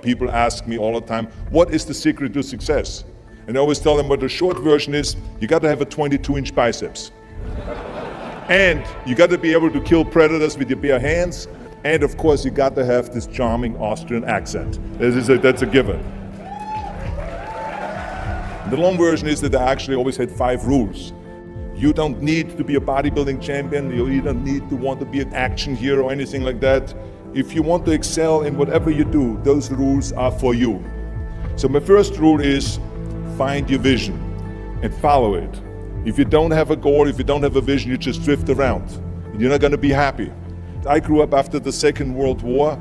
people ask me all the time, what is the secret to success? And I always tell them what the short version is, you got to have a 22-inch biceps. And you got to be able to kill predators with your bare hands. And of course, you got to have this charming Austrian accent. That's a given. The long version is that I actually always had 5 rules. You don't need to be a bodybuilding champion. You don't need to want to be an action hero or anything like that. If you want to excel in whatever you do, those rules are for you. So my first rule is find your vision and follow it. If you don't have a goal, if you don't have a vision, you just drift around. You're not going to be happy. I grew up after the Second World War.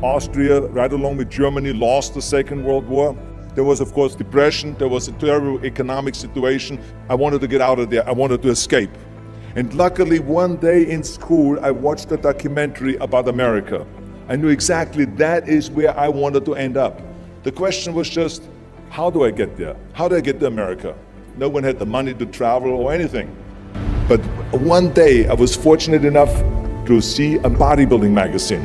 Austria, right along with Germany, lost the Second World War. There was, of course, depression. There was a terrible economic situation. I wanted to get out of there. I wanted to escape. And luckily, one day in school, I watched a documentary about America. I knew exactly that is where I wanted to end up. The question was just, how do I get there? How do I get to America? No one had the money to travel or anything. But one day, I was fortunate enough to see a bodybuilding magazine.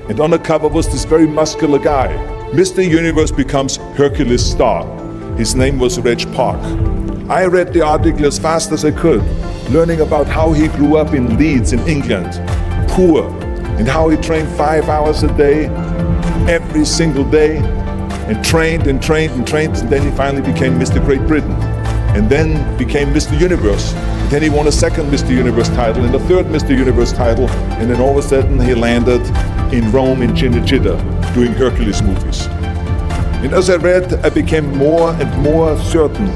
And on the cover was this very muscular guy. Mr. Universe becomes Hercules star. His name was Reg Park. I read the article as fast as I could, learning about how he grew up in Leeds in England, poor, and how he trained 5 hours a day, every single day, and trained and trained and trained, and then he finally became Mr. Great Britain, and then became Mr. Universe. And then he won a second Mr. Universe title and a third Mr. Universe title, and then all of a sudden he landed in Rome in Cinecittà doing Hercules movies. And as I read, I became more and more certain.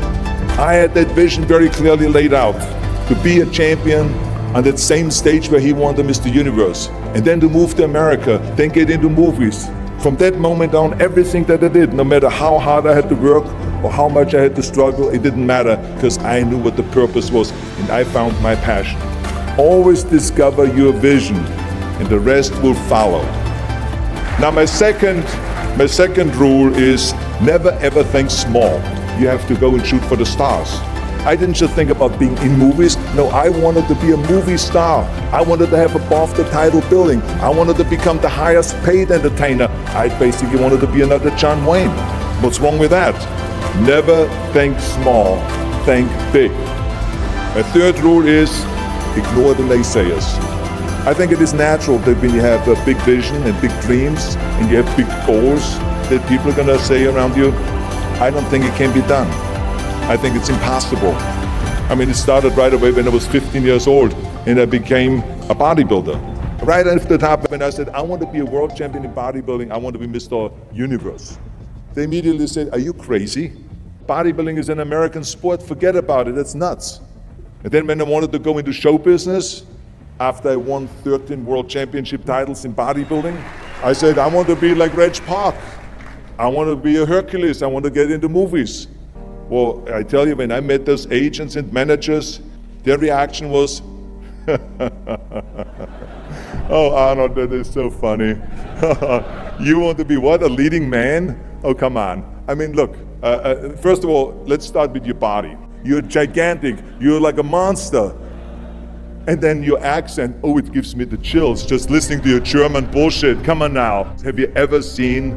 I had that vision very clearly laid out, to be a champion on that same stage where he won the Mr. Universe, and then to move to America, then get into movies. From that moment on, everything that I did, no matter how hard I had to work or how much I had to struggle, it didn't matter, because I knew what the purpose was, and I found my passion. Always discover your vision, and the rest will follow. Now my second rule is never ever think small. You have to go and shoot for the stars. I didn't just think about being in movies. No, I wanted to be a movie star. I wanted to have above the title billing. I wanted to become the highest paid entertainer. I basically wanted to be another John Wayne. What's wrong with that? Never think small, think big. My third rule is ignore the naysayers. I think it is natural that when you have a big vision and big dreams and you have big goals, that people are going to say around you, I don't think it can be done. I think it's impossible. I mean, it started right away when I was 15 years old and I became a bodybuilder. Right after that happened, when I said, I want to be a world champion in bodybuilding, I want to be Mr. Universe. They immediately said, are you crazy? Bodybuilding is an American sport, forget about it, that's nuts. And then when I wanted to go into show business, after I won 13 world championship titles in bodybuilding, I said, I want to be like Reg Park. I want to be a Hercules. I want to get into movies. Well, I tell you, when I met those agents and managers, their reaction was, oh, Arnold, that is so funny. You want to be what, a leading man? Oh, come on. I mean, look, first of all, let's start with your body. You're gigantic. You're like a monster. And then your accent, oh, it gives me the chills just listening to your German bullshit. Come on now. Have you ever seen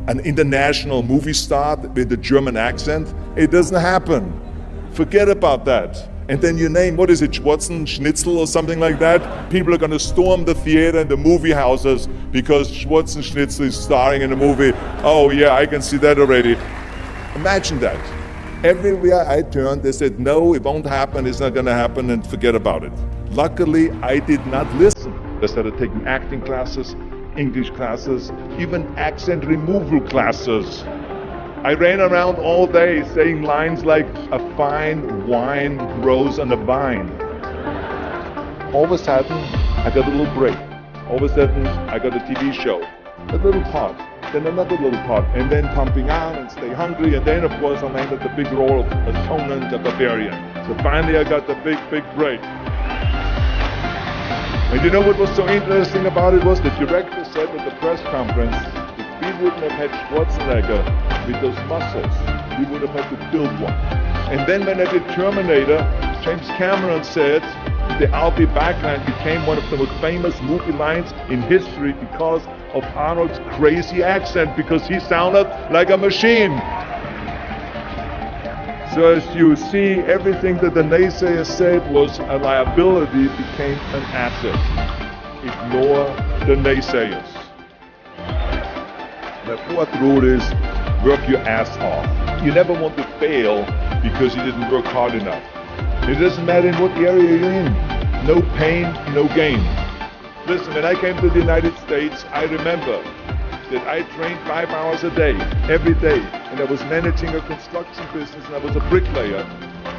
an international movie star with a German accent? It doesn't happen. Forget about that. And then your name, what is it, Schwarzenegger or something like that? People are gonna storm the theater and the movie houses because Schwarzenegger is starring in a movie. Oh yeah, I can see that already. Imagine that. Everywhere I turned, they said, no, it won't happen, it's not gonna happen, and forget about it. Luckily, I did not listen. I started taking acting classes, English classes, even accent removal classes. I ran around all day saying lines like, a fine wine grows on a vine. All of a sudden, I got a little break. All of a sudden, I got a TV show, a little part. Then another little part, and then Pumping On and Stay Hungry, and then of course I landed the big role of Conan the Barbarian. So finally I got the big break. And you know what was so interesting about it was the director said at the press conference that we wouldn't have had Schwarzenegger with those muscles. We would have had to build one. And then when I did Terminator, James Cameron said the I'll be back line became one of the most famous movie lines in history because of Arnold's crazy accent because he sounded like a machine. So as you see, everything that the naysayers said was a liability became an asset. Ignore the naysayers. The fourth rule is work your ass off. You never want to fail because you didn't work hard enough. It doesn't matter in what area you're in. No pain, no gain. Listen, when I came to the United States, I remember that I trained 5 hours a day, every day, and I was managing a construction business, and I was a bricklayer,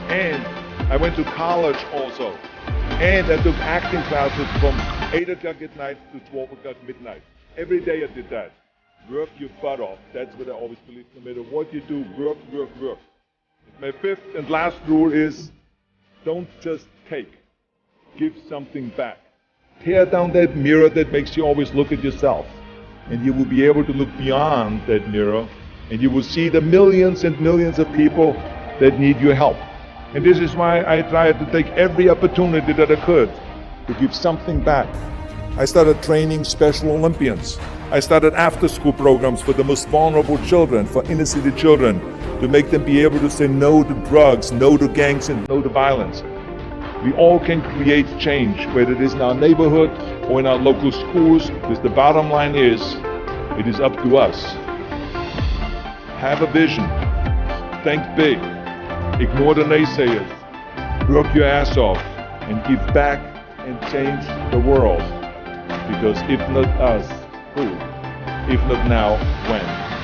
and I went to college also, and I took acting classes from 8 o'clock at night to 12 o'clock midnight. Every day I did that. Work your butt off. That's what I always believe. No matter what you do, work, work, work. My fifth and last rule is don't just take. Give something back. Tear down that mirror that makes you always look at yourself. And you will be able to look beyond that mirror, and you will see the millions and millions of people that need your help. And this is why I tried to take every opportunity that I could to give something back. I started training Special Olympians. I started after-school programs for the most vulnerable children, for inner-city children, to make them be able to say no to drugs, no to gangs, and no to violence. We all can create change, whether it is in our neighborhood or in our local schools, because the bottom line is, it is up to us. Have a vision. Think big. Ignore the naysayers. Work your ass off and give back and change the world. Because if not us, who? If not now, when?